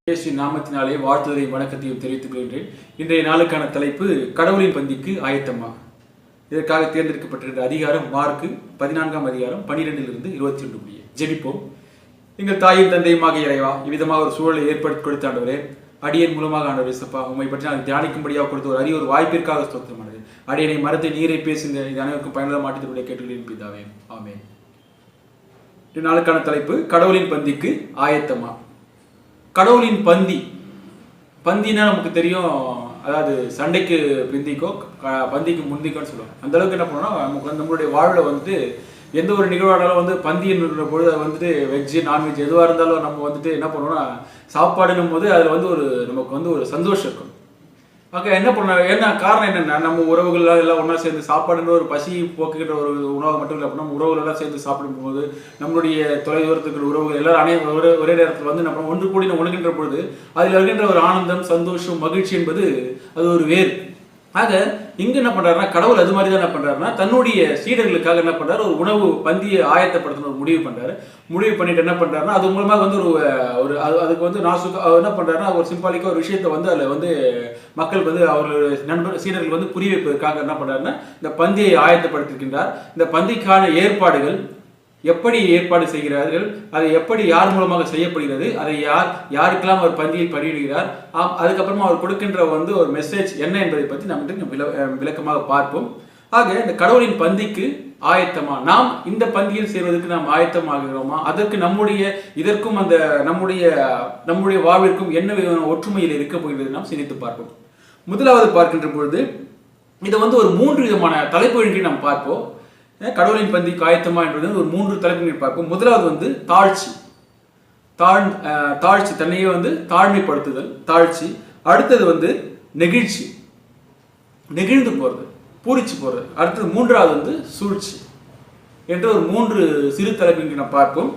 இயேசு நாமத்தினாலே வாழ்த்துதலையும் வணக்கத்தையும் தெரிவித்துக் கொள்கின்றேன். இன்றைய நாளுக்கான தலைப்பு கடவுளின் பந்திக்கு ஆயத்தமா. இதற்காக தேர்ந்தெடுக்கப்பட்டிருக்கிற அதிகாரம் மார்க்கு 14ஆம் அதிகாரம் 12 இருந்து 22 முடிய. ஜெபிப்போம். எங்கள் தாயும் தந்தையுமாக இறைவா, இவ்விதமாக ஒரு சூழலை ஏற்படுத்தி கொடுத்த ஆண்டவரே, அடியன் மூலமாக ஆண்டவர் இயேசுப்பா, உம்மை பற்றி நான் தியானிக்கும்படியாக கொடுத்த ஒரு அரிய ஒரு வாய்ப்பிற்காக ஸ்தோத்திரமானது. அடியனை மரத்தை நீரை பேசுங்க, இது அனைவருக்கும் பயனுள்ள மாற்றத்தினுடைய கேட்டுகளின் பிதாவே, ஆமென். இன்றைய நாளுக்கான தலைப்பு கடவுளின் பந்திக்கு ஆயத்தமா. கடவுளின் பந்தி. பந்தினா நமக்கு தெரியும், அதாவது சண்டைக்கு பிந்திக்கோ பந்திக்கு முந்திக்கோன்னு சொல்லுவாங்க. அந்த அளவுக்கு என்ன பண்ணோம்னா, நமக்கு நம்மளுடைய வாழ்வில் வந்துட்டு எந்த ஒரு நிகழ்வானாலும் வந்து பந்தின்ற பொழுது வந்துட்டு வெஜ்ஜு நான்வெஜ் எதுவாக இருந்தாலும் நம்ம வந்துட்டு என்ன பண்ணுவோம்னா, சாப்பாடுன்னும் போது அதில் வந்து நமக்கு வந்து ஒரு சந்தோஷம் இருக்கும். ஓகே, என்ன பண்ண என்ன காரணம் என்னென்னா, நம்ம உறவுகள் எல்லாம் ஒன்றா சேர்ந்து சாப்பாடுன்ற ஒரு பசி போக்குகின்ற ஒரு உணவு மட்டும் இல்லை அப்படின்னா, உறவுகளெல்லாம் சேர்ந்து சாப்பிடும்போது நம்மளுடைய தொலைதூரத்துக்கு உறவுகள் எல்லாரும் ஒரே நேரத்தில் வந்து நம்ம ஒன்று கூடி உணர்கின்ற பொழுது அதில் இருக்கின்ற ஒரு ஆனந்தம், சந்தோஷம், மகிழ்ச்சி என்பது அது ஒரு வேறு. ஆக இங்க என்ன பண்றாருன்னா, கடவுள் அது மாதிரி தான் என்ன பண்றாருன்னா, தன்னுடைய சீடர்களுக்காக என்ன பண்றாரு, ஒரு உணவு பந்தியை ஆயத்தப்படுத்தணும் ஒரு முடிவு பண்றாரு. முடிவு பண்ணிட்டு என்ன பண்றாருன்னா, அது மூலமாக வந்து ஒரு அதுக்கு வந்து என்ன பண்றாருன்னா, ஒரு சிம்பாலிக்கா ஒரு விஷயத்தை வந்து அதில் வந்து மக்களுக்கு வந்து அவர்களுடைய நண்பர் சீடர்கள் வந்து புரிய வைப்பதற்காக என்ன பண்றாருன்னா, இந்த பந்தியை ஆயத்தப்படுத்திருக்கின்றார். இந்த பந்திக்கான ஏற்பாடுகள் எப்படி ஏற்பாடு செய்கிறார்கள், அதை எப்படி யார் மூலமாக செய்யப்படுகிறது, அதை யாருக்கெல்லாம் அவர் பந்தியில் பதிவிடுகிறார், அதுக்கப்புறமா அவர் கொடுக்கின்ற வந்து ஒரு மெசேஜ் என்ன என்பதை பற்றி நம்ம விளக்கமாக பார்ப்போம். ஆக இந்த கடவுளின் பந்திக்கு ஆயத்தமா, நாம் இந்த பந்தியில் சேர்வதற்கு நாம் ஆயத்தமாகிறோமா, அதற்கு இதற்கும் அந்த நம்முடைய வாழ்விற்கும் என்ன ஒற்றுமையில் இருக்க போகிறது நாம் சிந்தித்து பார்ப்போம். முதலாவது பார்க்கின்ற பொழுது இதை வந்து ஒரு 3 விதமான தலைப்புகளின் நாம் பார்ப்போம். கடவுளின் பந்திக்கு ஆயத்தமா என்பது ஒரு 3 தலைப்புகளில் பார்ப்போம். முதலாவது வந்து தாழ்ச்சி, தன்னையே வந்து தாழ்மைப்படுத்துதல், தாழ்ச்சி. அடுத்தது வந்து நெகிழ்ந்து போறது, பூரிச்சு போறது. அடுத்தது 3வது வந்து சூழ்ச்சி என்ற ஒரு 3 சிறு தலைப்புகளை நாம் பார்ப்போம்.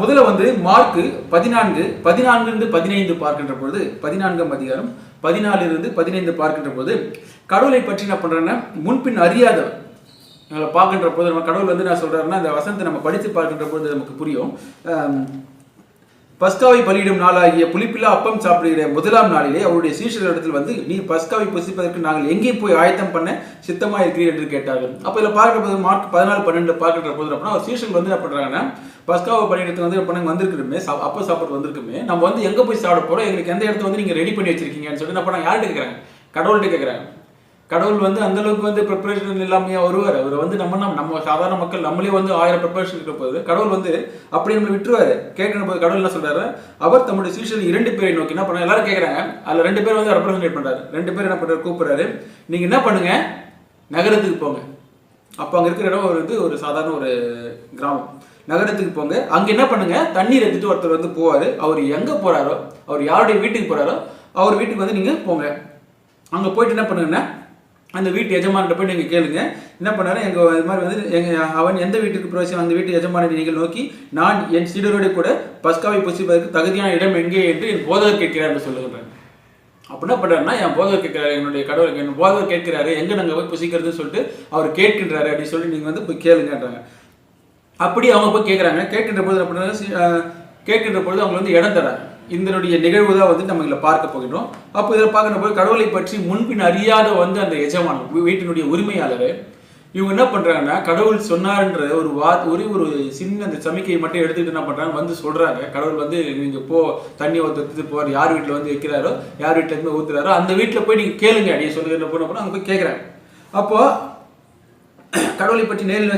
முதல்ல வந்து மார்க்கு 14-15 பார்க்கின்ற பொழுது, 14ஆம் அதிகாரம் 14-15 பார்க்கின்ற போது கடவுளை பற்றி என்ன பண்றேன்னா, முன்பின் அறியாதவர் பார்க்கின்ற போது நம்ம கடவுள் வந்து என்ன சொல்றாருன்னா, இந்த வசனத்தை நம்ம படித்து பார்க்கின்ற போது நமக்கு புரியும். பஸ்காவை பலியிடும் நாளாகிய புளிப்பில்லா அப்பம் சாப்பிடுகிற முதலாம் நாளிலே அவருடைய சீஷர்களிடத்தில் வந்து, நீ பஸ்காவை புசிப்பதற்கு நாங்கள் எங்கே போய் ஆயத்தம் பண்ண சித்தமா இருக்கிறீர்கள் என்று கேட்டார்கள். அப்போ இதில் பார்க்கிற போது மார்க் 14-12 பார்க்கின்ற போது அப்படின்னா, அவர் சீஷர்கள் வந்து என்ன பண்றாங்கன்னா, பஸ்காவை பலியிடத்துக்கு வந்து வந்திருக்குமே, அப்போ சாப்பிட்டு வந்திருக்குமே, நம்ம வந்து எங்கே போய் சாப்பிட போறோம், எங்களுக்கு எந்த இடத்துல வந்து நீங்க ரெடி பண்ணி வச்சிருக்கீங்கன்னு சொல்லிட்டு என்ன பண்ண யார்கிட்ட கேட்குறாங்க, கடவுள்கிட்ட கேட்குறாங்க. கடவுள் வந்து அந்த அளவுக்கு வந்து ப்ரிப்பரேஷன் இல்லாமையா வருவார். அவர் வந்து நம்ம சாதாரண மக்கள் நம்மளே வந்து 1000 ப்ரிப்பரேஷன் இருக்க போது கடவுள் வந்து அப்படி நம்ம விட்டுருவாரு. கேட்கிற போது கடவுள் என்ன சொல்றாரு, அவர் தம்முடைய சீஷர்கள் 2 பேரை நோக்கி என்ன பண்ண எல்லாரும் கேட்குறாங்க. அதில் 2 பேர் வந்து ரெப்ரசன்டேட் பண்றாரு. 2 பேர் என்ன பண்றாரு, கூப்பிடுறாரு, நீங்க என்ன பண்ணுங்க, நகரத்துக்கு போங்க. அப்போ அங்கே இருக்கிற இடம் ஒரு சாதாரண ஒரு கிராமம். நகரத்துக்கு போங்க, அங்கே என்ன பண்ணுங்க, தண்ணீர் எடுத்துட்டு ஒருத்தர் வந்து போவார். அவர் எங்கே போறாரோ, அவர் யாருடைய வீட்டுக்கு போறாரோ அவர் வீட்டுக்கு வந்து நீங்க போங்க. அங்கே போயிட்டு என்ன பண்ணுங்கன்னா, அந்த வீட்டு எஜமானிட்ட போய் நீங்கள் கேளுங்க. என்ன பண்ணாரு, இது மாதிரி வந்து அவன் எந்த வீட்டுக்கு பிரவேசம், அந்த வீட்டு எஜமானனை நீங்கள் நோக்கி, நான் என் சீடரோடு கூட பஸ்காவை புசிப்பதற்கு தகுதியான இடம் எங்கே என்று என் போதகர் கேட்கிறார் என்று சொல்லுகிறார். அப்போ என்ன பண்ணுறாருன்னா, என் போதகர் கேட்கிறாரு, என்னுடைய கடவுள் என் போதகர் கேட்கிறாரு, எங்கே நாங்கள் போய் புசிக்கிறதுன்னு சொல்லிட்டு அவர் கேட்கின்றாரு அப்படின்னு சொல்லி நீங்கள் வந்து போய் கேளுங்கன்றாங்க. அப்படி அவங்க போய் கேட்குறாங்க. கேட்கின்ற பொழுது அவங்க வந்து இடம் தராங்க. இதனுடைய நிகழ்வு தான் வந்து நம்ம இதில் பார்க்க போகின்றோம். அப்போ இதில் பார்க்கிற போது கடவுளை பற்றி முன்பின் அறியாத வந்து அந்த எஜமான், வீட்டினுடைய உரிமையாளர், இவங்க என்ன பண்றாங்கன்னா, கடவுள் சொன்னார்ன்ற ஒரு சின்ன அந்த சமிக்கையை மட்டும் எடுத்துக்கிட்டு என்ன பண்றாங்க, வந்து சொல்றாங்க. கடவுள் வந்து நீங்க தண்ணி ஊற்றுறது போவார், யார் வீட்டில் வந்து வைக்கிறாரோ, யார் வீட்டில் இருந்து ஊத்துறாரோ அந்த வீட்டில் போய் நீங்க கேளுங்க அப்படின்னு சொல்லுகிற போன அங்கே போய் கேட்குறாங்க. அப்போ கடவுளை பற்றி நேரில்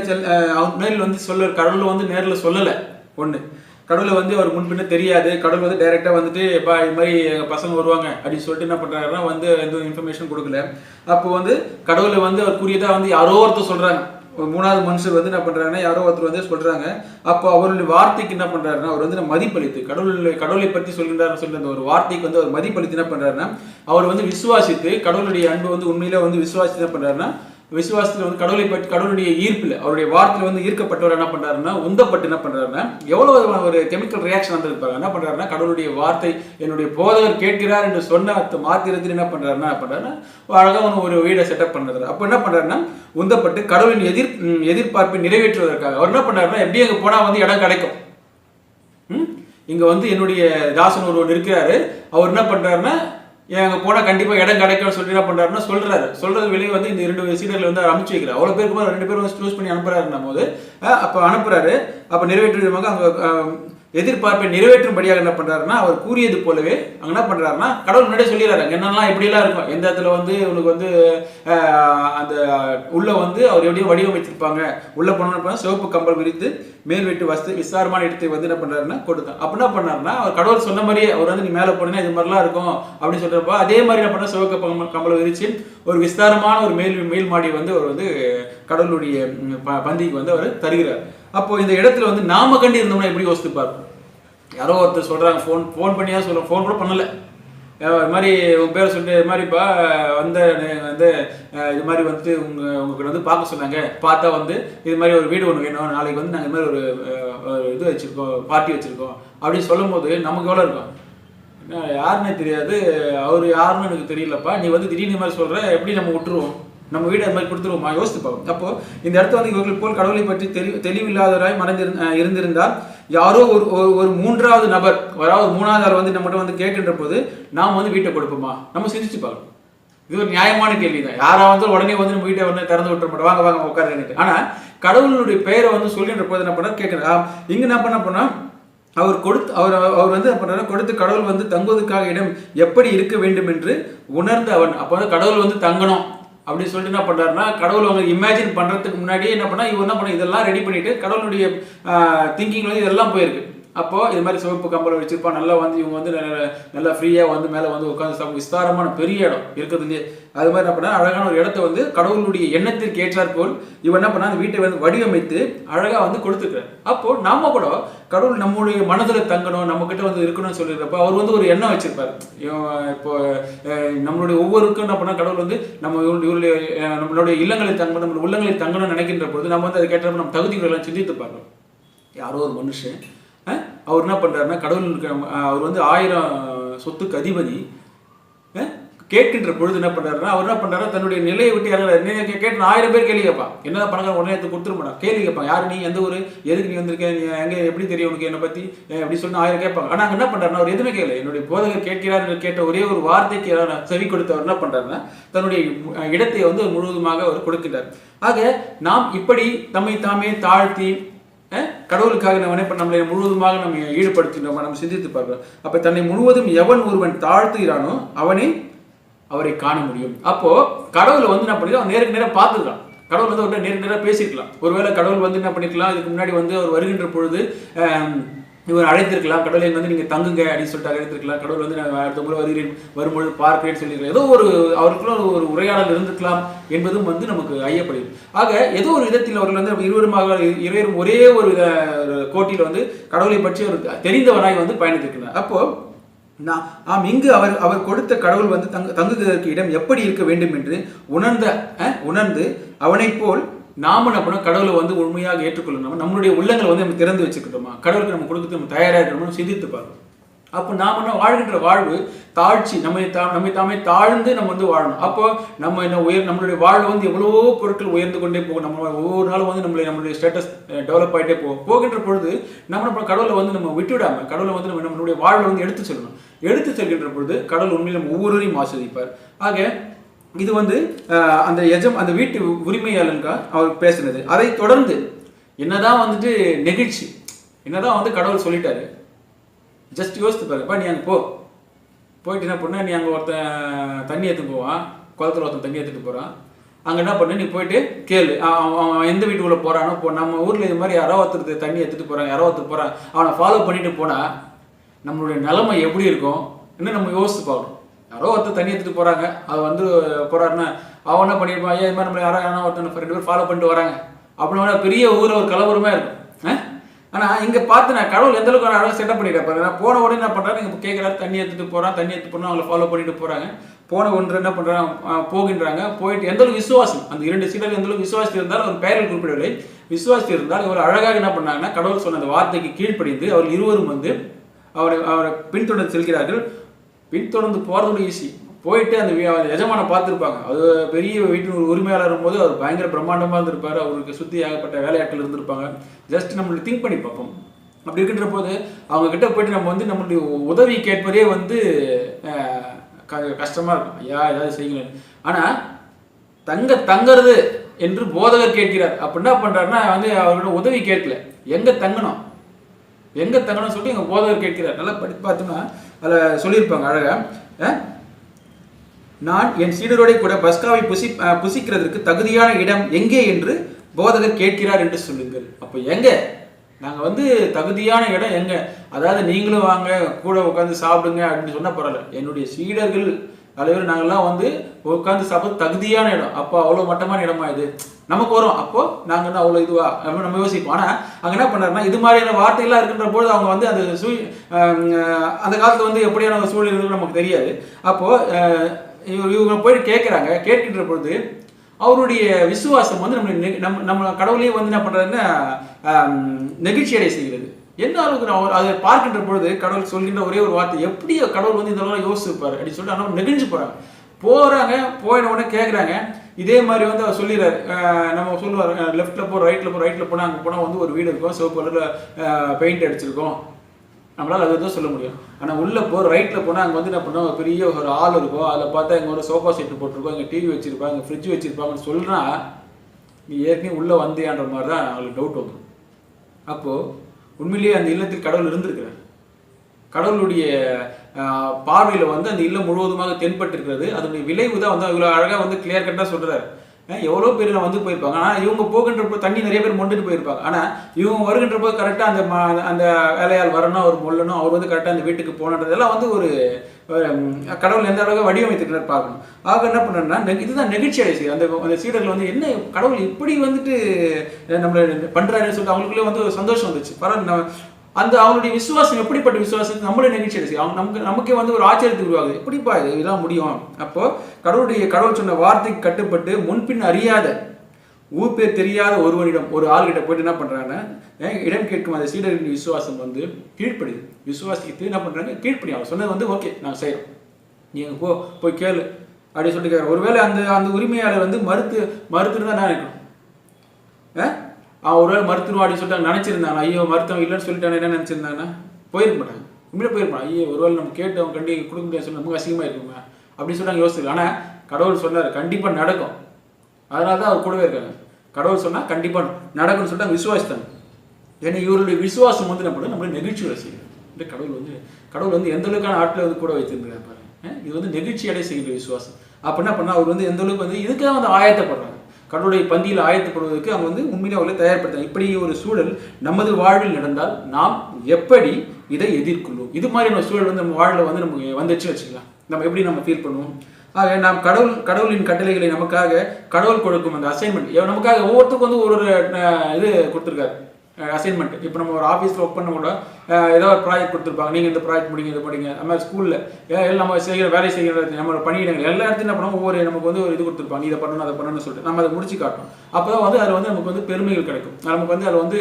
வந்து கடவுள் வந்து நேரில் சொல்லலை. ஒன்று, கடவுளை வந்து அவர் முன்பின்ன தெரியாது. கடவுள் வந்து டைரெக்டாக வந்துட்டு இப்போ இது மாதிரி எங்கள் பசங்க வருவாங்க அப்படின்னு சொல்லிட்டு என்ன பண்ணுறாருன்னா, வந்து எந்த இன்ஃபர்மேஷன் கொடுக்கல. அப்போ வந்து கடவுளை வந்து அவர் கூறியதாக வந்து யாரோ ஒருத்தர் சொல்கிறாங்க. ஒரு 3வது மனுஷர் வந்து என்ன பண்ணுறாங்கன்னா, யாரோ ஒருத்தர் வந்து சொல்கிறாங்க. அப்போ அவருடைய வார்த்தைக்கு என்ன பண்ணுறாருன்னா, அவர் வந்து மதிப்பளித்து கடவுளை பற்றி சொல்கின்றாருன்னு சொல்லி அந்த ஒரு வார்த்தைக்கு வந்து அவர் மதிப்பளித்து என்ன பண்ணுறாருன்னா, அவர் வந்து விசுவாசித்து கடவுளுடைய அன்பு வந்து உண்மையில வந்து விசுவாசித்து என்ன பண்ணுறாருன்னா, விசுவாசத்தில் வந்து கடவுளை பற்றி கடவுளுடைய ஈர்ப்பில் அவருடைய வார்த்தையில் வந்து ஈர்க்கப்பட்டவர் என்ன பண்றாருன்னா, உந்தப்பட்டு என்ன பண்றாருன்னா, எவ்வளவு ஒரு கெமிக்கல் ரியாக்ஷன் வந்திருப்பாங்க. என்ன பண்றாருன்னா, கடவுளுடைய வார்த்தை என்னுடைய போதகர் கேட்கிறார் என்று சொன்ன மாத்திரத்தில் என்ன பண்றாருன்னா அழகாக ஒரு வீடை செட்டப் பண்றாரு. அப்போ என்ன பண்றாருன்னா, உந்தப்பட்டு கடவுளின் எதிர்பார்ப்பை நிறைவேற்றுவதற்காக அவர் என்ன பண்றாருன்னா, எப்படி அங்கே போனா வந்து இடம் கிடைக்கும், இங்க வந்து என்னுடைய தாசன் ஒருவர் இருக்கிறாரு, அவர் என்ன பண்றாருன்னா அங்கே போனால் கண்டிப்பாக இடம் கிடைக்கும்னு சொல்லி என்ன பண்ணுறாருன்னா சொல்றது வெளியே வந்து இந்த 2 சீடர்கள் வந்து அனுப்பிச்சு வைக்கிறார். அவ்வளோ பேருக்கு 2 பேரும் வந்து சூஸ் பண்ணி அனுப்புறாருன்னும் போது அப்போ அனுப்புறாரு. அப்போ நிறைவேற்று விதமாக அங்கே எதிர்பார்ப்பை நிறைவேற்றும்படியாக என்ன பண்றாருன்னா அவர் கூறியது போலவே அங்கே என்ன பண்றாருன்னா கடவுள் முன்னாடியே சொல்லிடுறாரு என்னெல்லாம் எப்படிலாம் இருக்கும், எந்த இடத்துல வந்து உனக்கு வந்து அந்த உள்ள வந்து அவர் எப்படியும் வடிவமைச்சிருப்பாங்க, உள்ள போனோம்னு சிவப்பு கம்பல் விரித்து மேல் வீட்டு விசாரமான இடத்தை வந்து என்ன பண்றாருன்னா கொடுத்தான். அப்ப என்ன பண்ணாருன்னா அவர் கடவுள் சொன்ன மாதிரியே அவர் வந்து நீ மேலே போனீங்கன்னா இது மாதிரிலாம் இருக்கும் அப்படின்னு சொல்றப்ப அதே மாதிரி என்ன பண்ண சிவப்பு கம்பளை விரிச்சு ஒரு விஸ்தாரமான ஒரு மேல் மாடி வந்து அவர் வந்து கடவுளுடைய பந்திக்கு வந்து அவர் தருகிறார். அப்போ இந்த இடத்துல வந்து நாம கண்டு இருந்தோம்னா எப்படி யோசித்து பார்ப்போம். யாரோ ஒருத்தர் சொல்றாங்க, ஃபோன் பண்ணியா சொல்றோம், ஃபோன் கூட பண்ணல, இது மாதிரி உங்க பேரை சொல்லிட்டு இது மாதிரிப்பா வந்து இது மாதிரி வந்து உங்களுக்கு வந்து பார்க்க சொன்னாங்க, பார்த்தா வந்து இது மாதிரி ஒரு வீடு ஒன்று வேணும், நாளைக்கு வந்து நாங்கள் இது மாதிரி ஒரு இது வச்சிருக்கோம், பார்ட்டி வச்சிருக்கோம் அப்படின்னு சொல்லும் போது நமக்கு எவ்வளோ இருக்கும், யாருன்னே தெரியாது, அவர் யாருன்னு எனக்கு தெரியலப்பா, நீ வந்து திடீர்னு மாதிரி சொல்ற, எப்படி நம்ம விட்டுருவோம், நம்ம வீடு அது மாதிரி கொடுத்துருவோமா, யோசித்து பார்ப்போம். அப்போ இந்த இடத்துல வந்து இவர்கள் போல் கடவுளை பற்றி தெளிவில்லாதவராய் இருந்திருந்தால் யாரோ ஒரு 3வது நபர், அதாவது 3வது ஆள் வந்து நம்மகிட்ட வந்து கேட்கின்ற போது நாம் வந்து வீட்டை கொடுப்போமா, நம்ம சிந்திச்சு பார்க்கணும். இது ஒரு நியாயமான கேள்விதான். யாரா வந்து உடனே வந்து நம்ம வீட்டை வந்து திறந்து விட்டுற மாட்டோம், வாங்க உட்காருன்னு. ஆனா கடவுளுடைய பெயரை வந்து சொல்லின்ற போது என்ன பண்ண கேட்கிறேன், இங்க என்ன பண்ண போனா அவர் வந்து கொடுத்து கடவுள் வந்து தங்குவதற்காக இடம் எப்படி இருக்க வேண்டும் என்று உணர்ந்து அவன் அப்போ வந்து கடவுள் வந்து தங்கணும் அப்படின்னு சொல்லிட்டு என்ன பண்றாருன்னா கடவுள் அவங்க இமேஜின் பண்றதுக்கு முன்னாடியே என்ன பண்ணா இவர் என்ன பண்ண இதெல்லாம் ரெடி பண்ணிட்டு கடவுளுடைய திங்கிங் வந்து இதெல்லாம் போயிருக்கு. அப்போ இது மாதிரி சிவப்பு கம்பளம் வச்சிருப்பா, நல்லா வந்து இவங்க வந்து நல்லா ஃப்ரீயா வந்து மேலே வந்து உட்காந்து விஸ்தாரமான பெரிய இடம் இருக்கிறதுலையே அது மாதிரி என்ன பண்ணா அழகான ஒரு இடத்த வந்து கடவுளுடைய எண்ணத்திற்கு ஏற்றாற் போல் இவன் என்ன பண்ணா அந்த வீட்டை வந்து வடிவமைத்து அழகா வந்து கொடுத்துருக்காரு. அப்போ நாம கூட கடவுள் நம்மளுடைய மனதில் தங்கணும், நம்ம கிட்ட வந்து இருக்கணும்னு சொல்லிடுறப்ப அவர் வந்து ஒரு எண்ணம் வச்சிருப்பாரு. இப்போ நம்மளுடைய ஒவ்வொருக்கும் என்ன பண்ணா கடவுள் வந்து நம்மளுடைய இல்லங்களில் தங்கணும், நம்ம உள்ளங்களில் தங்கணும்னு நினைக்கின்ற பொழுது நம்ம வந்து அதை கேட்ட நம்ம தகுதிகளை எல்லாம் சிந்தித்து பார்க்கணும். யாரோ ஒரு மனுஷன் அவர் என்ன பண்றாருன்னா கடவுளுக்கு அவர் வந்து 1000 சொத்துக்கு அதிபதி கேட்கின்ற பொழுது என்ன பண்றாருன்னா அவர் என்ன பண்றாரு தன்னுடைய நிலையை விட்டு கேட்டு 1000 பேர் கேள்வி கேட்பான், என்ன பணக்கார உடனே கொடுத்துட மாட்டான், கேள்வி கேட்பான், யாரு நீ, எந்த ஊரு, எதுக்கு நீ வந்திருக்க, நீ எங்க எப்படி தெரியும் உனக்கு என்னை பத்தி அப்படி சொல்லி 1000 கேட்பாங்க. ஆனா அங்க என்ன பண்றாருன்னா அவர் எதுவுமே கேட்கல, என்னுடைய போதகர் கேட்கிறார் கேட்ட ஒரே ஒரு வார்த்தைக்கு செவி கொடுத்தவர் என்ன பண்றாருன்னா தன்னுடைய இடத்தை வந்து முழுவதுமாக அவர் கொடுக்கிறார். ஆக நாம் இப்படி தம்மை தாமே தாழ்த்தி கடவுளுக்காக நம்மளை முழுவதுமாக நம்ம ஈடுபடுத்தினோம், நம்ம சிந்தித்து பார்க்கிறோம். அப்ப தன்னை முழுவதும் எவன் ஒருவன் தாழ்த்துகிறானோ அவரை காண முடியும். அப்போ கடவுளை வந்து என்ன பண்ணிக்கலாம், நேருக்கு நேரம் பார்த்துக்கலாம், கடவுள் வந்து அவர்கிட்ட நேருக்கு நேரம் பேசிருக்கலாம். ஒருவேளை கடவுள் வந்து என்ன பண்ணிருக்கலாம், இதுக்கு முன்னாடி வந்து அவர் வருகின்ற பொழுது இவர் அழைத்திருக்கலாம், கடவுளை வந்து நீங்க தங்குங்க அப்படின்னு சொல்லிட்டு அழைத்திருக்கலாம், கடவுள் வந்து நான் அடுத்த முறை வரும்பொழுது பார்க்கிறேன்னு சொல்லியிருக்கலாம், ஏதோ ஒரு அவருக்குள்ள ஒரு உரையாடல் இருந்திருக்கலாம் என்பதும் வந்து நமக்கு ஐயப்படுது. ஆக ஏதோ ஒரு விதத்தில் அவர்கள் வந்து இருவரும் ஒரே ஒரு கோட்டியில் வந்து கடவுளை பற்றி ஒரு தெரிந்தவனாய் வந்து பயணித்திருக்கிறார். அப்போ நாம் இங்கு அவர் கொடுத்த கடவுள் வந்து தங்குவதற்கு இடம் எப்படி இருக்க வேண்டும் என்று உணர்ந்து அவனை போல் நாம என்ன பண்ணோம், கடவுளை வந்து உண்மையாக ஏற்றுக்கொள்ளணும், நம்மளுடைய உள்ளங்களை வந்து நம்ம திறந்து வச்சுக்கிட்டோமா, கடவுளுக்கு நம்ம கொடுத்து நம்ம தயாராக இருக்கணும்னு சிந்தித்து பார்க்கணும். அப்போ நாம வாழ்கின்ற வாழ்வு தாழ்ச்சி, நம்மை தாமே தாழ்ந்து நம்ம வந்து வாழணும். அப்போ நம்ம என்ன நம்மளுடைய வாழ்வு வந்து எவ்வளவோ பொருட்கள் உயர்ந்து கொண்டே போகும், நம்ம ஒவ்வொரு நாளும் வந்து நம்மளுடைய ஸ்டேட்டஸ் டெவலப் ஆகிட்டே போகின்ற பொழுது நம்ம கடவுளை வந்து நம்ம விட்டுவிடாம கடவுளை வந்து நம்மளுடைய வாழ்வை வந்து எடுத்து செல்கின்ற பொழுது கடவுள் உண்மையில் நம்ம ஒவ்வொருவரையும் ஆஸ்வதிப்பார். ஆக இது வந்து அந்த வீட்டு உரிமையாளனுக்கா அவர் பேசுனது. அதை தொடர்ந்து என்னதான் வந்துட்டு நெகிழ்ச்சி, என்னதான் வந்து கடவுள் சொல்லிட்டாரு, ஜஸ்ட் யோசித்து பாருப்பா, நீ அங்கே போயிட்டு என்ன பண்ண, நீ அங்கே ஒருத்தன் தண்ணி எடுத்துட்டு போவான், குளத்துல ஒருத்தன் தண்ணி எடுத்துட்டு போறான், அங்கே என்ன பண்ணு, நீ போயிட்டு கேளு அவன் எந்த வீட்டுக்குள்ள போறானோ. நம்ம ஊர்ல இது மாதிரி யாரோ ஒருத்தருக்கு தண்ணி எடுத்துட்டு போறாங்க, யாரோ ஒருத்தர் போறான், அவனை ஃபாலோ பண்ணிட்டு போனா நம்மளுடைய நிலைமை எப்படி இருக்கும் என்ன நம்ம யோசித்து பார்க்கணும். யாரோ ஒருத்தர் தண்ணி எடுத்துட்டு போறாங்க, அது வந்து போறாருன்னா அவன் என்ன பண்ணிருப்பான், இது மாதிரி நம்மளை யாரோ ஒருத்தர் 2 பேர் ஃபாலோ பண்ணிட்டு வராங்க அப்படின்னா பெரிய ஊரில் ஒரு கலவரமா இருக்கும். ஆனா இங்க பார்த்து நான் கடவுள் எந்த அளவுக்கு அழகாக செட்டப் பண்ணிருப்பாரு. நான் போன உடனே என்ன பண்றாரு, நீங்க கேட்கிறாரு, தண்ணி எடுத்துட்டு போறான், அவங்களை ஃபாலோ பண்ணிட்டு போறாங்க. போன ஒன்று என்ன பண்றாங்க, போகின்றாங்க. போயிட்டு எந்த அளவுக்கு விசுவாசம், அந்த 2 சீடர்கள் எந்த அளவுக்கு விசுவாசி இருந்தாலும் அவர் பெயரில் குறிப்பிடவில்லை, விசுவாசி இருந்தால் இவர் அழகாக என்ன பண்ணாங்கன்னா கடவுள் சொன்ன அந்த வார்த்தைக்கு கீழ்ப்படிந்து அவர்கள் இருவரும் வந்து அவரை பின்தொடர்ந்து செல்கிறார்கள். பின்தொடர்ந்து போறதோட ஈஸி, போயிட்டு அந்த எஜமான பார்த்துருப்பாங்க, அது பெரிய வீட்டின் ஒரு உரிமையாளர் போது அவர் பயங்கர பிரம்மாண்டமாக இருந்திருப்பாரு, அவருக்கு சுற்றி ஆகப்பட்ட வேலையாட்கள் இருந்திருப்பாங்க. ஜஸ்ட் நம்மளுக்கு திங்க் பண்ணி பார்ப்போம், அப்படி இருக்கின்ற போது அவங்க கிட்ட போயிட்டு நம்ம வந்து நம்மளுடைய உதவி கேட்பதே வந்து கஷ்டமா இருக்கும். ஐயா ஏதாவது செய்யுங்க. ஆனா தங்குறது என்று போதகர் கேட்கிறார். அப்ப என்ன பண்றாருன்னா வந்து அவரோட உதவி கேட்கல, எங்க தங்கணும் சொல்லி எங்க போதகர் கேட்கிறார். நல்லா படித்து பார்த்தோம்னா அதில் சொல்லியிருப்பாங்க அழகா, நான் என் சீடரோட கூட பஸ்காவை புசிக்கிறதுக்கு தகுதியான இடம் எங்கே என்று போதகர் கேட்கிறார் என்று சொல்லுங்கள். அப்போ எங்க நாங்கள் வந்து தகுதியான இடம் எங்க, அதாவது நீங்களும் வாங்க கூட உட்காந்து சாப்பிடுங்க அப்படின்னு சொன்னால் பரவாயில்ல, என்னுடைய சீடர்கள் தலைவர் நாங்கள்லாம் வந்து உட்காந்து சாப்பிட தகுதியான இடம். அப்போ அவ்வளோ மட்டமான இடமா இது நமக்கு வரும். அப்போ நாங்கள் வந்து அவ்வளோ இதுவா அப்படின்னு நம்ம யோசிப்போம். ஆனால் அங்கே என்ன பண்ணுறாருன்னா இது மாதிரியான வார்த்தைகள்லாம் இருக்கின்ற போது அவங்க வந்து அந்த அந்த காலத்தில் வந்து எப்படியான சூழ்நிலை நமக்கு தெரியாது. அப்போது இவங்க போயிட்டு கேட்கின்ற பொழுது அவருடைய விசுவாசம் வந்து நம்ம கடவுளையே வந்து என்ன பண்றாருன்னா நெகிழ்ச்சி அடைய செய்கிறது. என்ன அளவுக்கு அதை பார்க்கின்ற பொழுது கடவுள் சொல்கின்ற ஒரே ஒரு வார்த்தை, எப்படி கடவுள் வந்து இதெல்லாம் யோசிச்சிருப்பாரு அப்படின்னு சொல்லிட்டு ஆனால் நெகிழ்ச்சி போறாங்க. போயின உடனே கேட்குறாங்க. இதே மாதிரி வந்து அவர் சொல்லிடுறாரு, நம்ம சொல்லுவார் லெஃப்ட்ல போ ரைட்ல போனால் அங்கே போனால் வந்து ஒரு வீடு இருக்கும், சிவப்பு கலரில் பெயிண்ட் அடிச்சிருக்கோம், நம்மளால் அது தான் சொல்ல முடியும். ஆனால் உள்ளே ரைட்டில் போனால் அங்கே வந்து என்ன பண்ணோம், பெரிய ஒரு ஹால் இருக்கும், அதில் பார்த்தா இங்கே ஒரு சோஃபா செட்டு போட்டிருக்கோம், இங்கே டிவி வச்சிருப்பாங்க, இங்கே ஃப்ரிட்ஜ் வச்சிருப்பாங்கன்னு சொல்கிறா நீ ஏற்கனவே உள்ளே வந்தியான்ற மாதிரி தான் அவங்களுக்கு டவுட் வந்துடும். அப்போது உண்மையிலேயே அந்த இல்லத்தில் கடவுள் இருந்திருக்கிறார். கடவுளுடைய பார்வையில் வந்து அந்த இல்லம் முழுவதுமாக தென்பட்டிருக்கிறது. அதனுடைய விளைவு தான் வந்து இவ்வளோ அழகாக வந்து கிளியர் கட்டாக சொல்கிறார். எவ்வளோ பேர் வந்து போயிருப்பாங்க. ஆனால் இவங்க போகின்றப்போ தண்ணி நிறைய பேர் மொண்டுட்டு போயிருப்பாங்க. ஆனால் இவங்க வருகின்றப்போ கரெக்டாக அந்த வேலையால் வரணும், அவர் மொல்லணும், அவர் வந்து கரெக்டாக அந்த வீட்டுக்கு போனதெல்லாம் வந்து ஒரு கடவுள் எந்த அளவுக்கு வடிவமைத்துக்கிறார் பார்க்கணும். ஆக என்ன பண்ணுறேன்னா இதுதான் நெகிழ்ச்சி அடை அந்த சீடர்கள் வந்து என்ன கடவுள் இப்படி வந்துட்டு நம்மளை பண்ணுறாருன்னு சொல்லிட்டு அவங்களுக்குள்ளே வந்து ஒரு சந்தோஷம் வந்துச்சு. பரவாயில்ல, அந்த அவங்களுடைய விசுவாசம் எப்படிப்பட்ட விசுவாசம் நம்மளே நெகிழ்ச்சி அடை செய்யும். நமக்கே வந்து ஒரு ஆச்சரியத்தை உருவாகுது, எப்படிப்பா இதெல்லாம் முடியும். அப்போ கடவுள் சொன்ன வார்த்தைக்கு கட்டுப்பட்டு முன்பின் அறியாத ஊர் பேர் தெரியாத ஒருவனிடம் ஒரு ஆள்கிட்ட போயிட்டு என்ன பண்றாங்கன்னா இடம் கேட்கும் அந்த சீடர்களின் விசுவாசம் வந்து கீழ்ப்படி விசுவாசித்து என்ன பண்றாங்க, கீழ்ப்படி. அவன் சொன்னது வந்து ஓகே நாங்கள் செய்யறோம், நீங்க போய் கேளு அப்படின்னு சொல்லிட்டு ஒருவேளை அந்த உரிமையாளர் வந்து மறுத்துட்டு தான் நினைக்கணும். ஒருவேளை மருத்துவம் அப்படின்னு சொல்லிட்டு நினைச்சிருந்தாங்க, ஐயோ மருத்துவம் இல்லைன்னு சொல்லிட்டாங்க, என்ன நினைச்சிருந்தாங்கன்னா போயிருக்க மாட்டாங்க, உண்மையிலே போயிருப்பாங்க. ஐயோ ஒருவேளை நம்ம கேட்டு அவங்க கண்டிப்பாக கொடுக்க முடியாது சொல்லி நமக்கு அசிங்கமாக இருக்குங்க அப்படின்னு சொல்லிட்டு யோசிச்சு. ஆனால் கடவுள் சொன்னார் கண்டிப்பாக நடக்கும், அதனால தான் அவர் கூடவே இருக்காங்க. கடவுள் சொன்னால் கண்டிப்பாக நடக்கும்னு சொல்லிட்டு அவங்க விசுவாசித்தாங்க. ஏன்னா இவருடைய விசுவாசம் வந்து என்ன பண்ண நம்மளை நெகிழ்ச்சியோட செய்யும். கடவுள் வந்து எந்த அளவுக்கான ஆட்களை வந்து கூட வைத்திருந்தாரு பாருங்க. இது வந்து நெகிழ்ச்சி அடைய செய்கிற விசுவாசம். அப்போ என்ன பண்ணால் அவர் வந்து எந்த அளவுக்கு வந்து இதுக்காக வந்து ஆயத்தப்படுறாங்க, கடவுளுடைய பந்தியில் ஆயத்தப்படுவதற்கு அவங்க வந்து உண்மையிலே அவர்களை தயார்படுத்தாங்க. இப்படி ஒரு சூழல் நமது வாழ்வில் நடந்தால் நாம் எப்படி இதை எதிர்கொள்வோம்? இது மாதிரியான சூழல் வந்து நம்ம வாழ்வில் வந்து நமக்கு வந்துச்சு வச்சுக்கலாம், நம்ம எப்படி நம்ம ஃபீல் பண்ணுவோம்? ஆக நாம் கடவுளின் கட்டளைகளை நமக்காக கடவுள் கொடுக்கும் அந்த அசைன்மெண்ட் நமக்காக ஒவ்வொருத்தருக்கும் வந்து ஒரு இது கொடுத்துருக்காரு அசைன்மெண்ட். இப்போ நம்ம ஒரு ஆஃபீஸில் ஒர்க் பண்ண கூட ஏதோ ஒரு ப்ராஜெக்ட் கொடுத்துருப்பாங்க, நீங்கள் இந்த ப்ராஜெக்ட் முடிங்க, இது படிங்க. அது மாதிரி ஸ்கூலில் நம்ம வேலை செய்கிற நம்ம பணியிடங்கள் எல்லா இடத்துலையும் என்ன பண்ணுவோம், ஒவ்வொரு நமக்கு வந்து ஒரு இது கொடுத்துருப்பாங்க, இதை பண்ணணும் அதை பண்ணணும்னு சொல்லிட்டு நம்ம அதை முடிச்சு காட்டணும். அப்போ தான் வந்து அதில் வந்து நமக்கு வந்து பெருமைகள் கிடைக்கும். நமக்கு வந்து அதில் வந்து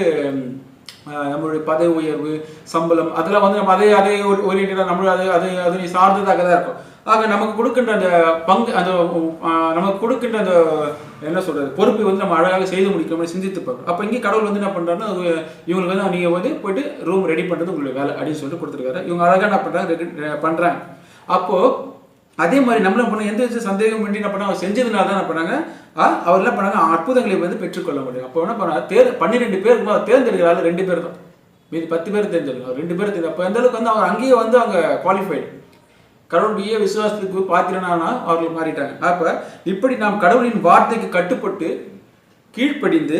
நம்மளுடைய பதவி உயர்வு, சம்பளம் அதெல்லாம் வந்து நம்ம அதே ஓரியன்டாக நம்மளும் அதனை சார்ந்ததாக தான் இருக்கும். ஆக நமக்கு கொடுக்கின்ற அந்த பங்கு நமக்கு கொடுக்கின்ற அந்த என்ன சொல்றது பொறுப்பை வந்து நம்ம அழகாக செய்து முடிக்கணும்னு சிந்தித்து பார்க்கணும். அப்போ இங்கே கடவுள் வந்து என்ன பண்ணுறாருன்னா இவங்களுக்கு வந்து நீங்கள் வந்து போயிட்டு ரூம் ரெடி பண்ணுறது உங்களுடைய வேலை அப்படின்னு சொல்லிட்டு கொடுத்துருக்காரு. இவங்க அழகாக என்ன பண்ணுறாங்க. அப்போது அதே மாதிரி நம்மளும் பண்ண எந்த வித சந்தேகம் பண்ணி என்ன பண்ணாங்க, அவர் செஞ்சதுனால தான் என்ன பண்ணாங்க, அவர் என்ன பண்ணாங்க, அற்புதங்களை வந்து பெற்றுக்கொள்ள முடியும். அப்போ என்ன பண்ணாங்க, 12 பேருக்கு தேர்ந்தெடுக்கிறாரு 2 பேர் தான், மீதி 10 பேர் தேர்ந்தெடுக்கிறார், 2 பேர் தேர்ந்து. அப்போ எந்த அளவுக்கு வந்து அவர் அங்கேயே வந்து அவங்க குவாலிஃபைடு, கடவுளுடைய விசுவாசத்துக்கு பாத்திரனானா அவர்கள் மாறிட்டாங்க. அப்போ இப்படி நாம் கடவுளின் வார்த்தைக்கு கட்டுப்பட்டு கீழ்ப்படிந்து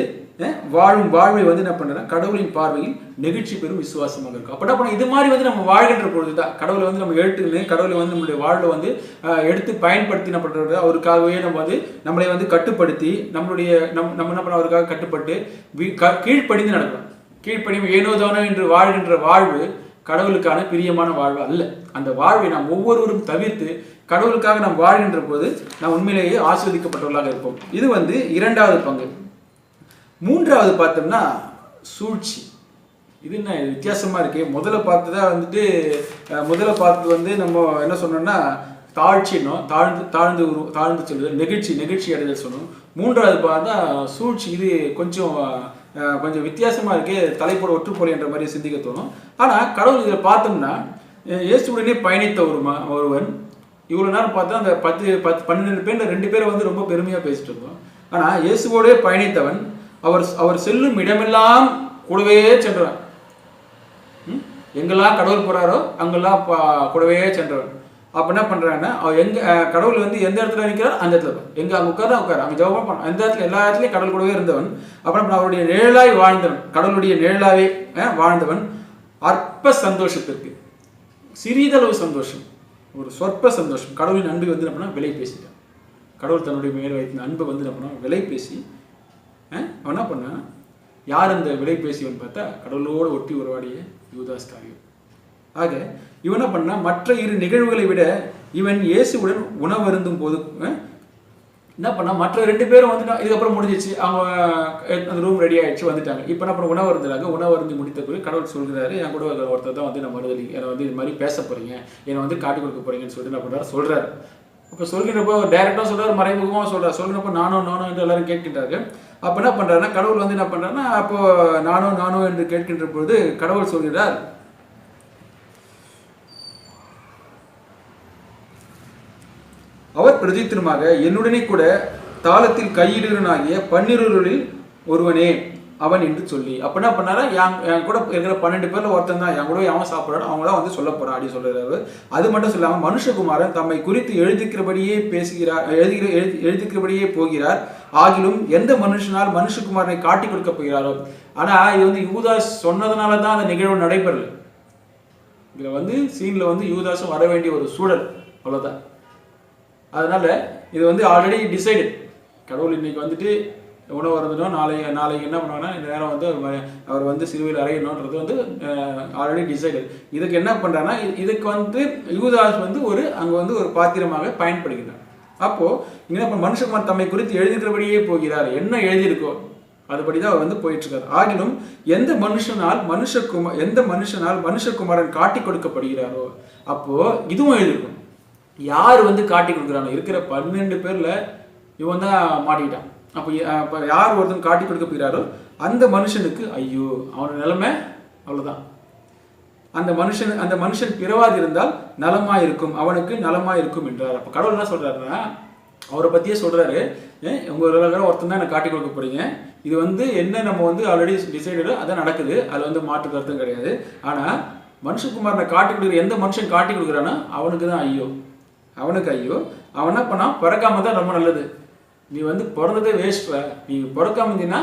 வாழும் வாழ்வை வந்து என்ன பண்ணுறேன், கடவுளின் பார்வையில் நெகிழ்ச்சி பெறும் விசுவாசமாக இருக்கும். அப்போ என்ன பண்ண இது மாதிரி வந்து நம்ம வாழ்கின்ற பொழுது தான் கடவுளை வந்து நம்ம எடுத்துக்கணும், கடவுளை வந்து நம்மளுடைய வாழ்வில் வந்து எடுத்து பயன்படுத்தி என்ன பண்ணுறது, அவருக்காகவே நம்ம வந்து நம்மளை வந்து கட்டுப்படுத்தி நம்ம என்ன பண்ண அவருக்காக கட்டுப்பட்டு கீழ்ப்படிந்து நடக்கணும். கீழ்ப்படியும் ஏனோதானோ என்று வாழ்கின்ற வாழ்வு கடவுளுக்கான பிரியமான வாழ்வு அல்ல. அந்த வாழ்வை நாம் ஒவ்வொருவரும் தவிர்த்து கடவுளுக்காக நாம் வாழ்கின்ற போது நாம் உண்மையிலேயே ஆஸ்வதிக்கப்பட்டவர்களாக இருப்போம். இது வந்து 2வது பங்கு. 3வது பார்த்தோம்னா சூழ்ச்சி. இது என்ன வித்தியாசமா இருக்கு. முதல்ல பார்த்தது வந்து நம்ம என்ன சொன்னோம்னா தாழ்ச்சினோம், தாழ்ந்து சொல்லுது, நெகிழ்ச்சி அடைதல் சொன்னோம். 3வது பார்த்தா சூழ்ச்சி. இது கொஞ்சம் கொஞ்சம் வித்தியாசமாக இருக்கே, தலைப்போட ஒற்றுப்போல் என்ற மாதிரி சிந்திக்க தோணும். ஆனால் கடவுள் இதில் பார்த்தோம்னா இயேசுவுடனே பயணித்த ஒருவன் இவ்வளோ நேரம் பார்த்தா அந்த 12 பேர் 2 பேரை வந்து ரொம்ப பெருமையாக பேசிட்டு இருந்தோம். ஆனால் இயேசுவோடே பயணித்தவன் அவர் செல்லும் இடமெல்லாம் கூடவே சென்றவன். எங்கெல்லாம் கடவுள் போகிறாரோ அங்கெல்லாம் கூடவே சென்றவன். அப்போ என்ன பண்ணுறாங்கன்னா கடவுள் வந்து எந்த இடத்துல நிற்கிறார் அந்த இடத்துல எங்கே அங்கே உட்கார அங்கே ஜெபம் பண்ண அந்த இடத்துல எல்லா இடத்துலையும் கடவுள் கூடவே இருந்தவன். அப்புறம் அவருடைய நிழலாய் வாழ்ந்தவன், கடவுளுடைய நிழலாவே வாழ்ந்தவன். அற்ப சந்தோஷத்திற்கு சிறிதளவு சந்தோஷம், ஒரு சொற்ப சந்தோஷம், கடவுளின் அன்பை வந்து நம்ம விலை பேசிட்டான். கடவுள் தன்னுடைய மேல் வைத்த அன்பை வந்து நம்ம விலை பேசி அவன் என்ன பண்ணான், யார் அந்த விலை பேசியவன் பார்த்தா கடவுளோடு ஒட்டி உறவாடிய யூதாஸ் காரியர். ஆக இவன் என்ன பண்ணா, மற்ற 2 நிகழ்வுகளை விட இவன் இயேசுவுடன் உணவருந்தும் போது என்ன பண்ணா, மற்ற 2 பேரும் வந்து இதுக்கப்புறம் முடிஞ்சிச்சு, அவங்க அந்த ரூம் ரெடி ஆயிடுச்சு வந்துட்டாங்க. இப்போ என்ன பண்ண, உணவருந்தி முடித்த பிறகு கடவுள் சொல்கிறாரு, என் கூட ஒருத்தர் தான் வந்து நான் மறுதலி என்னை வந்து இது மாதிரி பேச போறீங்க, என்னை வந்து காட்டி கொடுக்க போறீங்கன்னு சொல்லிட்டு என்ன பண்ணுறாரு சொல்றாரு. இப்போ சொல்கிறப்போ டைரக்டாக சொல்றாரு, மறைமுகமாக சொல்றாரு. சொல்கிறப்போ நானும் என்று எல்லாரும் கேட்கின்றாரு. அப்போ என்ன பண்றாருன்னா, கடவுள் வந்து என்ன பண்றாருன்னா, அப்போ நானும் என்று கேட்கின்ற பொழுது கடவுள் சொல்கிறார், அவர் பிரதித்திரமாக என்னுடனே கூட தாளத்தில் கையிடுவனாகிய 12 ஒருவனே அவன் என்று சொல்லி. அப்ப என்ன பண்ணாரா, என் கூட இருக்கிற 12 பேர்ல ஒருத்தன் தான், என் கூட அவன் சாப்பிட்றாரு, அவங்க தான் வந்து சொல்ல போறான் அப்படி சொல்றாரு. அது மட்டும் சொல்லாம மனுஷகுமாரன் தம்மை குறித்து எழுதிக்கிறபடியே பேசுகிறார், எழுதிக்கிறபடியே போகிறார். ஆகிலும் எந்த மனுஷனால் மனுஷகுமாரனை காட்டி கொடுக்க போகிறாரோ. ஆனா இது வந்து யூதாஸ் சொன்னதுனால தான் அந்த நிகழ்வு நடைபெறல. இதுல வந்து சீன்ல வந்து யூதாஸும் வர வேண்டிய ஒரு சூழல், அவ்வளவுதான். அதனால இது வந்து ஆல்ரெடி டிசைடட். கடவுள் இன்னைக்கு வந்துட்டு உணவு இருந்துட்டோம், நாளைக்கு என்ன பண்ணுவாங்கன்னா இந்த நேரம் வந்து அவர் வந்து சிலுவையில் அறையணுன்றது வந்து ஆல்ரெடி டிசைடட். இதுக்கு என்ன பண்ணுறாங்கன்னா, இதுக்கு வந்து யூதாஸ் வந்து அங்கே வந்து ஒரு பாத்திரமாக பயன்படுகிறார். அப்போ இங்கே மனுஷகுமார் தம்மை குறித்து எழுதிக்கிறபடியே போகிறார், என்ன எழுதியிருக்கோ அதுபடி தான் அவர் வந்து போயிட்டு இருக்காரு. ஆகிலும் எந்த மனுஷனால் மனுஷகுமாரன் காட்டி கொடுக்கப்படுகிறாரோ, அப்போ இதுவும் எழுதியிருக்கும். யார் வந்து காட்டி கொடுக்குறானோ, இருக்கிற 12 பேர்ல இவன் தான் மாட்டிக்கிட்டான். அப்போ யார் ஒருத்தன் காட்டி கொடுக்க போகிறாரோ அந்த மனுஷனுக்கு ஐயோ, அவனோட நிலைமை அவ்வளோதான். அந்த மனுஷன் பிறவாது இருந்தால் நலமா இருக்கும், அவனுக்கு நலமா இருக்கும் என்றார். அப்போ கடவுள் என்ன சொல்றாருன்னா, அவரை பத்தியே சொல்றாரு, உங்க ஒருத்தன் தான் எனக்கு காட்டி கொடுக்க போறீங்க. இது வந்து என்ன நம்ம வந்து ஆல்ரெடி டிசைடடு அதான் நடக்குது, அது வந்து மாற்று கருத்தும் கிடையாது. ஆனா மனுஷகுமாரனை காட்டி கொடுக்குற எந்த மனுஷன் காட்டி கொடுக்குறானோ அவனுக்கு தான் ஐயோ, அவனுக்கு ஐயோ. அவன் என்ன பண்ணா, பிறக்காம தான் ரொம்ப நல்லது, நீ வந்து பிறந்ததே வேஸ்ட்ல, நீ பிறக்காம இருந்தீங்கன்னா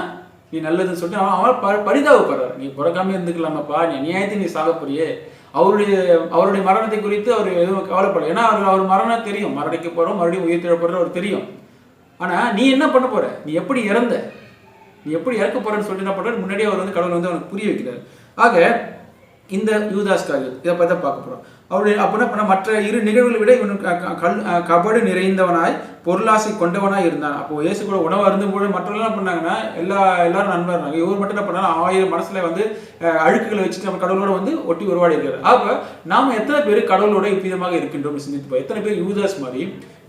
நீ நல்லதுன்னு சொல்லிட்டு அவன் பரிதாபப்படுறாரு. நீ பிறக்காம இருந்துக்கலாமாப்பா, நீ அநியாயத்தை நீ சாக போறியே. அவருடைய மரணத்தை குறித்து அவர் எதுவும் கவலைப்படல. ஏன்னா அவர் மரணம் தெரியும், மரணிக்க போறோம், மறுபடியும் உயிர் திழப்படுற அவர் தெரியும். ஆனா நீ என்ன பண்ண போற, நீ எப்படி இறந்த, நீ எப்படி இறக்க போறன்னு சொல்லிட்டு என்ன பண்றாரு, முன்னாடியே அவர் வந்து கடவுள் வந்து அவனுக்கு புரிய வைக்கிறார். ஆக இந்த யூதாஸ் காரியர் இதை பற்றி தான் பார்க்க போகிறோம். அப்போ என்ன மற்ற 2 நிகழ்வுகளை விட இவனுக்கு கபடு நிறைந்தவனாய் பொருளாசை கொண்டவனாய் இருந்தான். அப்போ இயேசு கூட உணவு அருந்தும் போது மற்றவர்கள் என்ன பண்ணாங்கன்னா, எல்லாரும் நண்பர் இருந்தாங்க. இவர் மட்டும் என்ன பண்ணாலும் 1000 மனசுல வந்து அழுக்குகளை வச்சுட்டு நம்ம கடவுளோட வந்து ஒட்டி உருவாடி இருக்காரு. அப்போ நாம எத்தனை பேர் கடவுளோட இவ்விதமாக இருக்கின்றோம் சிந்தித்து, எத்தனை பேர் யூதாஸ் மாதிரி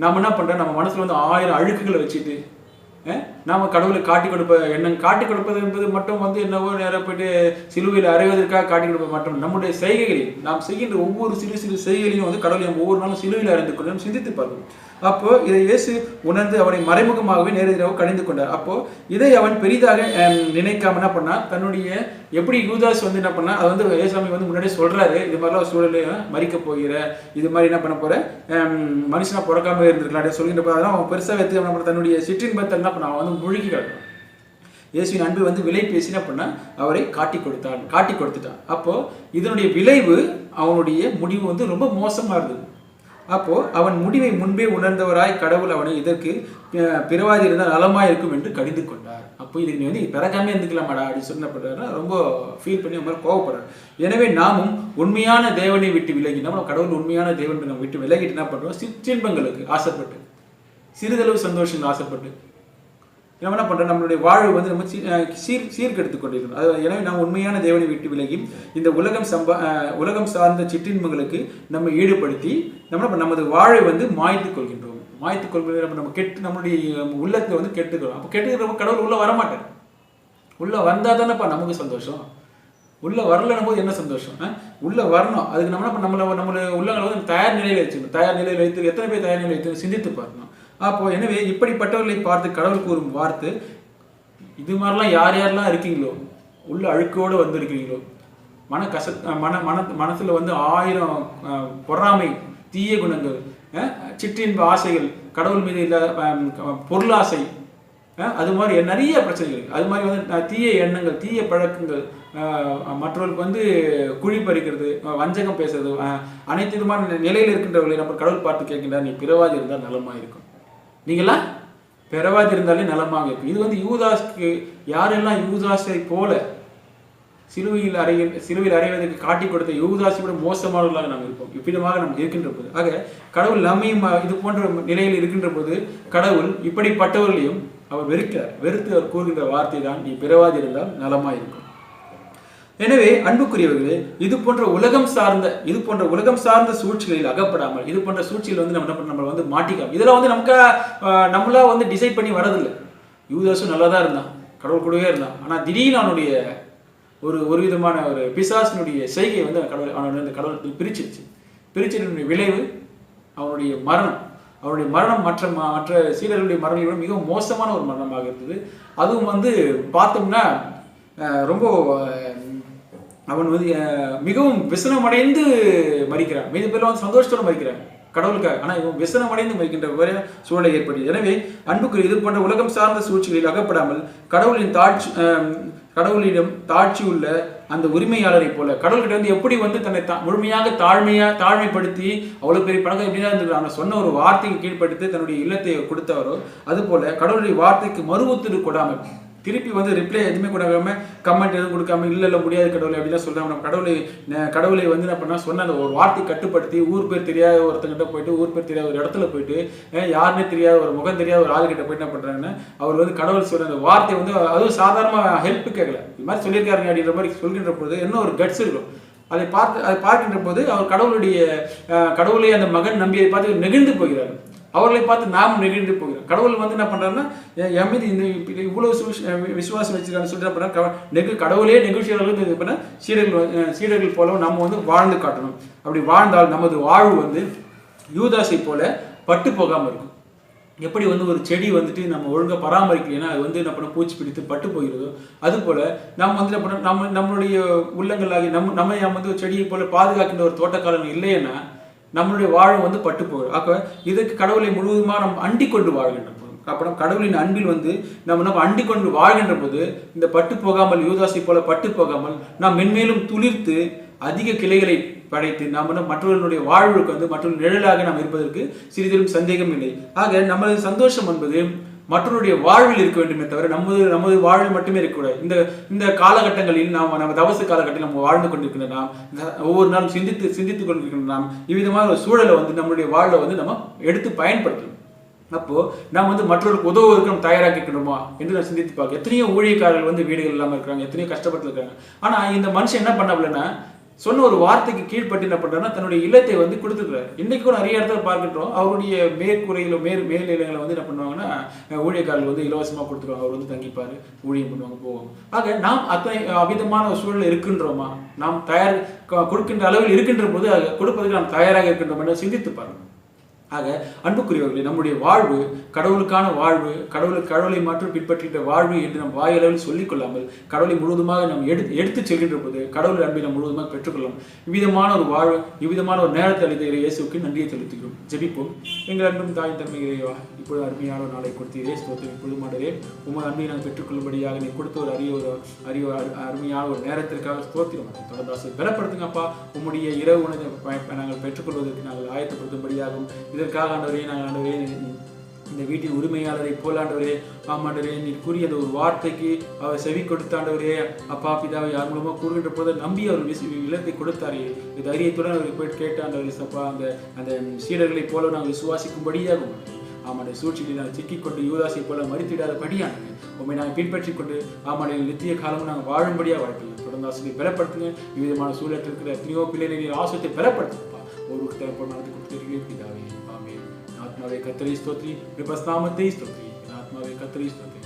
நாம என்ன பண்றோம், நம்ம மனசுல வந்து 1000 அழுக்குகளை வச்சுட்டு நாம கடவுளை காட்டி காட்டி கொடுப்பது என்பது மட்டும் வந்து என்னவோ நேரம் போயிட்டு சிலுவையில் அறைவதற்காக காட்டி கொடுப்பது மட்டும் நம்முடைய செய்கைகளில் நாம் செய்கின்ற ஒவ்வொரு சிறு செய்கைகளையும் வந்து கடவுளை நம்ம ஒவ்வொரு நாளும் சிலுவையில் அறிந்து கொண்டு சிந்தித்து பார்க்கணும். அப்போ இதை இயேசு உணர்ந்து அவனை மறைமுகமாகவே நேரடியாக கணிந்து கொண்டார். அப்போ இதை அவன் பெரிதாக நினைக்காம என்ன பண்ணா, தன்னுடைய எப்படி யூதாஸ் வந்து என்ன பண்ணா, அது வந்து இயேசுசாமி வந்து முன்னாடியே சொல்றாரு, இது மாதிரிலாம் சூழலை மறிக்க போகிற, இது மாதிரி என்ன பண்ண போற, மனுஷனா பிறக்காம இருந்திருக்கலாம் சொல்லிட்டு போறான். அவன் பெருசா வைத்து என்ன பண்ண, தன்னுடைய சிற்றின்பத்தை என்ன பண்ண அவன் வந்து முழுகி கிடக்கும். இயேசுவின் அன்பு வந்து விலை பேசி என்ன பண்ண, அவரை காட்டி கொடுத்துட்டான். அப்போ இதனுடைய விளைவு, அவனுடைய முடிவு வந்து ரொம்ப மோசமா இருந்தது. அப்போ அவன் முடிவை முன்பே உணர்ந்தவராய் கடவுள் அவனை இதற்கு பிறவாதி இருந்தால் நலமா இருக்கும் என்று கடிந்து கொண்டார். அப்போ இதுக்கு நீ வந்து பிறக்காமே இருந்துக்கலாமாடா அப்படி சொன்னப்படுறாருன்னா ரொம்ப ஃபீல் பண்ணி மாதிரி கோவப்படுறாரு. எனவே நாமும் உண்மையான தேவனை விட்டு விலகி, நம்ம கடவுள் உண்மையான தேவனை நம்ம விட்டு விலகிட்டு என்ன பண்றோம், சிற்றின்பங்களுக்கு ஆசைப்பட்டு, சிறிதளவு சந்தோஷங்கள் ஆசைப்பட்டு நம்ம என்ன பண்றோம், நம்மளுடைய வாழ்வு வந்து நம்ம சீர்கெடுத்துக் கொண்டிருக்கணும். அது எனவே நாம் உண்மையான தேவனை விட்டு விலகி இந்த உலகம் சார்ந்த சிற்றின்பங்களுக்கு நம்ம ஈடுபடுத்தி நமது வாழ்வை வந்து மாய்த்து கொள்கின்றோம். மாய்த்து கொள்வது நம்ம நம்மளுடைய உள்ளத்தை வந்து கெட்டுக்கிறோம். அப்போ கெட்டுக்கிறப்ப கடவுள் உள்ள வரமாட்டார். உள்ள வந்தா தானேப்பா நமக்கு சந்தோஷம். உள்ள வரலன்னும் போது என்ன சந்தோஷம்? உள்ள வரணும். அதுக்கு நம்ம நம்மளுடைய உள்ளங்களை வந்து தயார் நிலையில வச்சுக்கணும். தயார் நிலையில் வைத்து எத்தனை பேர் தயார் நிலையில் வைத்து சிந்தித்து பார்க்கணும். அப்போ எனவே இப்படிப்பட்டவர்களை பார்த்து கடவுள் கூறும் வார்த்தை, இது மாதிரிலாம் யாரெல்லாம் இருக்கீங்களோ, உள்ள அழுக்கோடு வந்திருக்கிறீங்களோ, மனசுல வந்து 1000 பொறாமை, தீய குணங்கள், சிற்றின்ப ஆசைகள், கடவுள் மீது இல்லாத பொருளாசை, அது மாதிரி நிறைய பிரச்சனைகள், அது மாதிரி வந்து தீய எண்ணங்கள், தீய பழக்கங்கள், மற்றவர்களுக்கு வந்து குழி பறிக்கிறது, வஞ்சகம் பேசுறது, அனைத்து விதமான நிலையில் இருக்கின்றவர்களை நம்ம கடவுள் பார்த்து கேட்கின்றார், நீ பிறவாதி இருந்தால் நலமா இருக்கும். நீங்களாம் பிறவாதி இருந்தாலே நலமாக இருக்கும். இது வந்து யூதாஸ்க்கு, யாரெல்லாம் யூதாஸை போல சிலுவையில் அறைவதற்கு காட்டி கொடுத்த யூதாஸை விட மோசமானவர்களாக நாம் இருப்போம். இவ்விதமாக நாம் இருக்கின்ற போது, ஆக கடவுள் நம்மையும் இது போன்ற நிலையில் இருக்கின்ற போது கடவுள் இப்படிப்பட்டவர்களையும் அவர் வெறுக்கிறார். வெறுத்து அவர் கூறுகின்ற வார்த்தை தான், நீ பிறவாதி இருந்தால் நலமாக இருக்கும். எனவே அன்புக்குரியவர்களே, இது போன்ற உலகம் சார்ந்த சூழ்ச்சிகளில் அகப்படாமல், இது போன்ற சூழ்ச்சியில் வந்து நம்ம வந்து மாட்டிக்கலாம். இதெல்லாம் வந்து நம்மளா வந்து டிசைட் பண்ணி வரதில்லை. யூதாஸும் நல்லா தான் இருந்தான், கடவுள் கூடவே இருந்தான். ஆனால் திடீர்னு அவனுடைய ஒரு விதமான ஒரு பிசாசினுடைய செய்கை வந்து அவனுடைய கடவுள் பிரிச்சினுடைய விளைவு அவனுடைய மரணம் மற்ற சீடர்களுடைய மரணங்களை விட மிகவும் மோசமான ஒரு மரணமாக இருந்தது. அதுவும் வந்து பார்த்தோம்னா ரொம்ப அவன் வந்து மிகவும் விசனமடைந்து மறிக்கிறான். மீது பேர்லாம் வந்து சந்தோஷத்தோடு மறிக்கிறான் கடவுளுக்காக. ஆனால் இவன் விசனமடைந்து மறிக்கின்ற சூழலை ஏற்படுது. எனவே அன்புக்குரிய, இது போன்ற உலகம் சார்ந்த சூழ்ச்சிகளில் அகப்படாமல் கடவுளிடம் தாட்சி உள்ள அந்த உரிமையாளரை போல, கடவுள்கிட்ட வந்து எப்படி வந்து தன்னை முழுமையாக தாழ்மைப்படுத்தி அவ்வளவு பெரிய பணம் எப்படிதான் இருந்திருக்காங்க, சொன்ன ஒரு வார்த்தைக்கு கீழ்படுத்தி தன்னுடைய இல்லத்தை கொடுத்தவரோ, அது போல கடவுளுடைய வார்த்தைக்கு மறுவொத்துடு கொடாமல், திருப்பி வந்து ரிப்ளை எதுவுமே கொடுக்காம, கமெண்ட் எதுவும் கொடுக்காம, இல்லை முடியாது கடவுளை அப்படிலாம் சொல்றாங்க. நம்ம கடவுளை வந்து என்ன பண்ணா, சொன்ன அந்த ஒரு வார்த்தை கட்டுப்படுத்தி, ஊர் பேர் தெரியாத ஒருத்தங்கிட்ட போயிட்டு, ஊர் பேர் தெரியாத ஒரு இடத்துல போயிட்டு, யாருன்னே தெரியாத ஒரு முகம் தெரியாத ஒரு ஆளுகிட்ட போயிட்டு என்ன பண்றாங்கன்னா, அவர் வந்து கடவுள் சொல்ற அந்த வார்த்தை வந்து அதுவும் சாதாரணமா ஹெல்ப் கேட்கல, இது மாதிரி சொல்லியிருக்காருங்க அப்படின்ற மாதிரி சொல்கின்ற போது என்ன ஒரு கட்ஸ் இருக்கும். அதை பார்க்கின்ற போது அவர் கடவுளை அந்த மகன் நம்பியை பார்த்து நெகிழ்ந்து போகிறார். அவர்களை பார்த்து நாம் நெகிழ்ந்து போகிறோம். கடவுள் வந்து என்ன பண்றாருன்னா, என் மீது இவ்வளவு விசுவாசம் வச்சிருக்கான்னு சொல்லிட்டு கடவுளே நெகிழ்ச்சியாளர்கள் சீடர்கள் போல நம்ம வந்து வாழ்ந்து காட்டணும். அப்படி வாழ்ந்தால் நமது வாழ்வு வந்து யூதாஸை போல பட்டு போகாம இருக்கும். எப்படி வந்து ஒரு செடி வந்துட்டு நம்ம ஒழுங்காக பராமரிக்கலைன்னா அது வந்து என்ன பண்ண பூச்சி பிடித்து பட்டு போகிறதோ, அது போல நாம் வந்து என்ன பண்ண நம்மளுடைய உள்ளங்களாகி நம்ம வந்து செடியை போல பாதுகாக்கின்ற ஒரு தோட்டக்காரன் இல்லைன்னா நம்மளுடைய வாழ்வு வந்து பட்டு போகும். அப்போ இதுக்கு கடவுளை முழுவதுமாக நம்ம அண்டிக் கொண்டு வாழ்கின்ற போது, அப்புறம் கடவுளின் அன்பில் வந்து நம்ம அண்டிக் கொண்டு வாழ்கின்ற போது இந்த பட்டு போகாமல், யூதாஸை போல பட்டு போகாமல் நாம் மென்மேலும் துளிர்த்து அதிக கிளைகளை படைத்து நாம் மற்றவர்களுடைய வாழ்வுக்கு வந்து மற்றொரு நிழலாக நாம் இருப்பதற்கு சிறிதரும் சந்தேகம் இல்லை. ஆக நமது சந்தோஷம் என்பது மற்றவருடைய வாழ்வில் இருக்க வேண்டுமே தவிர நமது வாழ்வில் மட்டுமே இருக்கக்கூடாது. இந்த காலகட்டங்களில் நம்ம தவச காலகட்டத்தில் நம்ம வாழ்ந்து கொண்டிருக்கின்ற நாம், ஒவ்வொரு நாளும் சிந்தித்துக் கொண்டிருக்கின்ற நாம், இவ்விதமான ஒரு சூழலை வந்து நம்மளுடைய வாழ்வை வந்து நம்ம எடுத்து பயன்படுத்தணும். அப்போ நாம் வந்து மற்றவர்களுக்கு உதவுவதற்கு நம்ம தயாராக்கிக்கணுமா என்று நான் சிந்தித்து பார்க்க. எத்தனையோ ஊழியக்காரர்கள் வந்து வீடுகள் இல்லாமல் இருக்கிறாங்க, எத்தனையோ கஷ்டப்பட்டு இருக்காங்க. ஆனா இந்த மனுஷன் என்ன பண்ணலன்னா, சொன்ன ஒரு வார்த்தைக்கு கீழ்பட்டு என்ன பண்றாருன்னா தன்னுடைய இல்லத்தை வந்து கொடுத்துக்கிறாரு. இன்னைக்கும் நிறைய இடத்துல பார்க்கின்றோம், அவருடைய மேற்கூரையில மேல்நிலைகளை வந்து என்ன பண்ணுவாங்கன்னா ஊழியக்காரர்கள் வந்து இலவசமா கொடுத்துருவாங்க. அவர் வந்து தங்கிப்பாரு, ஊழியம் பண்ணுவாங்க, போவாங்க. ஆக நாம் அத்தனை அவிதமான சூழல் இருக்கின்றோமா, நாம் கொடுக்கின்ற அளவில் இருக்கின்ற போது கொடுப்பதற்கு நாம் தயாராக இருக்கின்றோம் என்று சிந்தித்து பாருங்க. ஆக அன்புக்குரியவர்களே, நம்முடைய வாழ்வு கடவுளுக்கான வாழ்வு, கடவுளை மாற்றம் பின்பற்றுகின்ற வாழ்வு என்று நம் வாயளவில் சொல்லிக் கொள்ளாமல் கடவுளை முழுவதுமாக நாம் எடுத்து செல்கின்ற போது கடவுள் அன்பை நாம் முழுவதுமாக பெற்றுக்கொள்ளலாம். இவ்விதமான ஒரு வாழ்வு, இவ்விதமான ஒரு நேரத்தை அளித்த இயேசுவுக்கு நன்றியை செலுத்துகிறோம். ஜெபிப்போம். எங்கள் அன்பும் தாய் தன்மை இறைவா, இப்பொழுது அருமையான ஒரு நாளை கொடுத்தீரே, ஸ்தோத்திரம். இப்பொழுது மாடரே உமது அன்பை நாங்கள் பெற்றுக்கொள்ளும்படியாக நீ கொடுத்த ஒரு அருமையான ஒரு நேரத்திற்காக ஸ்தோத்திரம். தொடர்ந்து பலப்படுத்துங்கப்பா. உம்முடைய இரவு உணவை நாங்கள் பெற்றுக்கொள்வதற்கு நாங்கள் ஆயத்தப்படுத்தும்படியாகும். இதற்காக ஆண்டவரே, நாங்கள் ஆண்டவரே இந்த வீட்டின் உரிமையாளரை போலாண்டவரே, ஆமாண்டவரே, நீ கூறிய அந்த ஒரு வார்த்தைக்கு அவர் செவி கொடுத்தாண்டவரே, அப்பா பிதாவை யார் மூலமாக கூறுகின்ற போது நம்பி அவர் இல்லத்தை கொடுத்தாரே, இந்த தைரியத்துடன் அவருக்கு போயிட்டு கேட்டாண்டவரே சப்பா, அந்த சீடர்களை போல நாங்கள் விசுவாசிக்கும்படியாகும். ஆமாடைய சூழ்ச்சியை நாங்கள் சிக்கிக்கொண்டு யூதாசை போல மறித்திடாத படியானது உண்மை நாங்கள் பின்பற்றி கொண்டு ஆமாடைய நித்திய காலமும் நாங்கள் வாழும்படியாக வாழ்க்கையில் தொடர்ந்து ஆசிரியை பலப்படுத்துங்க. இவ்விதமான சூழலில் இருக்கிற எத்தனையோ பிள்ளைகளை ஆசிரியத்தை பலப்படுத்துப்பா. ஒரு தேவைப்படும் நடத்தி கொடுத்துருக்கீங்க பிதாவே. ஆமென். ஆத்மாவை கர்த்தரை ஸ்தோத்திரி, விபஸ்தாமத்தை ஸ்தோத்திரி, ஆத்மாவை கர்த்தரை ஸ்தோத்திரி.